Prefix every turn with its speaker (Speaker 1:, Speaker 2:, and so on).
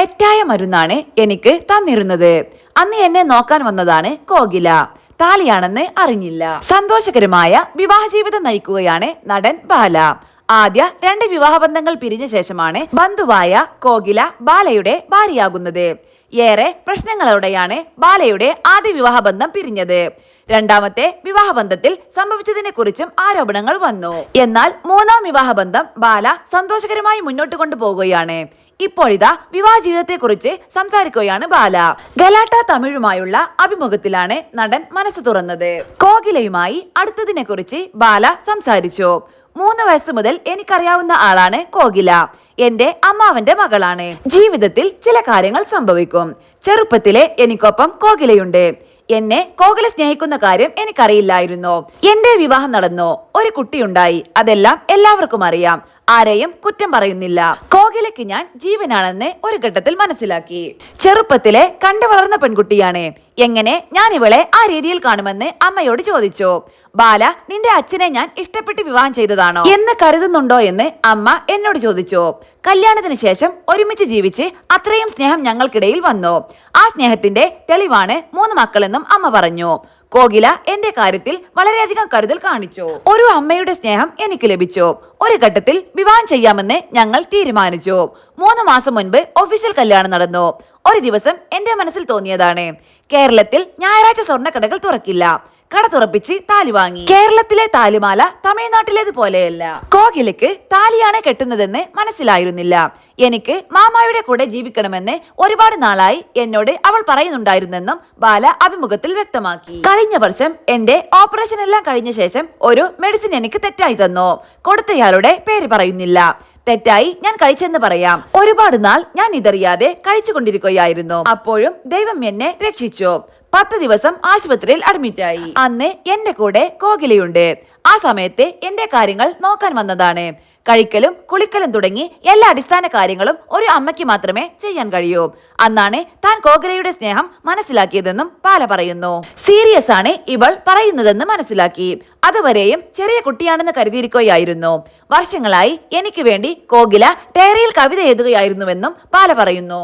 Speaker 1: തെറ്റായ മരുന്നാണ് എനിക്ക് തന്നിരുന്നത്. അന്ന് എന്നെ നോക്കാൻ വന്നതാണ് കോകില. താലിയാണെന്ന് അറിഞ്ഞില്ല. സന്തോഷകരമായ വിവാഹ ജീവിതം നയിക്കുകയാണ് നടൻ ബാല. ആദ്യ 2 വിവാഹബന്ധങ്ങൾ പിരിഞ്ഞ ശേഷമാണ് ബന്ധുവായ കോകില ബാലയുടെ ഭാര്യയാകുന്നത്. ഏറെ പ്രശ്നങ്ങളോടെയാണ് ബാലയുടെ ആദ്യ വിവാഹബന്ധം പിരിഞ്ഞത്. രണ്ടാമത്തെ വിവാഹബന്ധത്തിൽ സംഭവിച്ചതിനെ കുറിച്ചും ആരോപണങ്ങൾ വന്നു. എന്നാൽ 3ാം വിവാഹബന്ധം ബാല സന്തോഷകരമായി മുന്നോട്ട് കൊണ്ടുപോകുകയാണ്. ഇപ്പോഴിതാ വിവാഹ ജീവിതത്തെ കുറിച്ച് സംസാരിക്കുകയാണ് ബാല. ഗലാട്ട തമിഴുമായുള്ള അഭിമുഖത്തിലാണ് നടൻ മനസ്സ് തുറന്നത്. കോകിലയുമായി അടുത്തതിനെ കുറിച്ച് ബാല സംസാരിച്ചു. 3 വയസ്സ് മുതൽ എനിക്കറിയാവുന്ന ആളാണ് കോകില. എന്റെ അമ്മാവന്റെ മകളാണ്. ജീവിതത്തിൽ ചില കാര്യങ്ങൾ സംഭവിക്കും. ചെറുപ്പത്തിലെ എനിക്കൊപ്പം കോകിലയുണ്ട്. എന്നെ കോകില സ്നേഹിക്കുന്ന കാര്യം എനിക്കറിയില്ലായിരുന്നു. എന്റെ വിവാഹം നടന്നു, ഒരു കുട്ടിയുണ്ടായി. അതെല്ലാം എല്ലാവർക്കും അറിയാം. ആരെയും കുറ്റം പറയുന്നില്ല. കോകിലയ്ക്ക് ഞാൻ ജീവനാണെന്ന് ഒരു ഘട്ടത്തിൽ മനസ്സിലാക്കി. ചെറുപ്പത്തിലെ കണ്ടു വളർന്ന പെൺകുട്ടിയാണ്. എങ്ങനെ ഞാൻ ഇവളെ ആ രീതിയിൽ കാണുമെന്ന് അമ്മയോട് ചോദിച്ചു. ബാല, നിന്റെ അച്ഛനെ ഞാൻ ഇഷ്ടപ്പെട്ട് വിവാഹം ചെയ്തതാണോ എന്ന് കരുതുന്നുണ്ടോ എന്ന് അമ്മ എന്നോട് ചോദിച്ചു. കല്യാണത്തിന് ശേഷം ഒരുമിച്ച് ജീവിച്ച് അത്രയും സ്നേഹം ഞങ്ങൾക്കിടയിൽ വന്നു. ആ സ്നേഹത്തിന്റെ തെളിവാണ് 3 മക്കളെന്നും അമ്മ പറഞ്ഞു. കോകില എന്റെ കാര്യത്തിൽ വളരെയധികം കരുതൽ കാണിച്ചു. ഒരു അമ്മയുടെ സ്നേഹം എനിക്ക് ലഭിച്ചു. ഒരു ഘട്ടത്തിൽ വിവാഹം ചെയ്യാമെന്ന് ഞങ്ങൾ തീരുമാനിച്ചു. 3 മാസം മുൻപ് ഒഫീഷ്യൽ കല്യാണം നടന്നു. ഒരു ദിവസം എന്റെ മനസ്സിൽ തോന്നിയതാണ്, കേരളത്തിൽ ഞായറാഴ്ച സ്വർണ്ണക്കടകൾ തുറക്കില്ല. കട തുറപ്പിച്ച് താലി വാങ്ങി. കേരളത്തിലെ താലിമാല തമിഴ്നാട്ടിലേതുപോലെയല്ല. കോകിലയ്ക്ക് താലിയാണ് കെട്ടുന്നതെന്ന് മനസ്സിലായിരുന്നില്ല. എനിക്ക് മാമായുടെ കൂടെ ജീവിക്കണമെന്ന് ഒരുപാട് നാളായി എന്നോട് അവൾ പറയുന്നുണ്ടായിരുന്നെന്നും ബാല അഭിമുഖത്തിൽ വ്യക്തമാക്കി. കഴിഞ്ഞ വർഷം എന്റെ ഓപ്പറേഷൻ എല്ലാം കഴിഞ്ഞ ശേഷം ഒരു മെഡിസിൻ എനിക്ക് തെറ്റായി തന്നു. കൊടുത്തയാളുടെ പേര് പറയുന്നില്ല. തെറ്റായി ഞാൻ കഴിച്ചെന്ന് പറയാം. ഒരുപാട് നാൾ ഞാൻ ഇതറിയാതെ കഴിച്ചുകൊണ്ടിരിക്കുകയായിരുന്നു. അപ്പോഴും ദൈവം എന്നെ രക്ഷിച്ചു. 10 ദിവസം ആശുപത്രിയിൽ അഡ്മിറ്റായി. അന്ന് എന്റെ കൂടെ കോകിലയുണ്ട്. ആ സമയത്ത് എന്റെ കാര്യങ്ങൾ നോക്കാൻ വന്നതാണ്. കഴിക്കലും കുളിക്കലും തുടങ്ങി എല്ലാ അടിസ്ഥാന കാര്യങ്ങളും ഒരു അമ്മയ്ക്ക് മാത്രമേ ചെയ്യാൻ കഴിയൂ. അന്നാണ് താൻ കോകിലയുടെ സ്നേഹം മനസ്സിലാക്കിയതെന്നും ബാല പറയുന്നു. സീരിയസ് ആണ് ഇവൾ പറയുന്നതെന്ന് മനസ്സിലാക്കി. അതുവരെയും ചെറിയ കുട്ടിയാണെന്ന് കരുതിയിരിക്കുകയായിരുന്നു. വർഷങ്ങളായി എനിക്ക് വേണ്ടി കോകില ഡയറിയിൽ കവിത എഴുതുകയായിരുന്നുവെന്നും ബാല പറയുന്നു.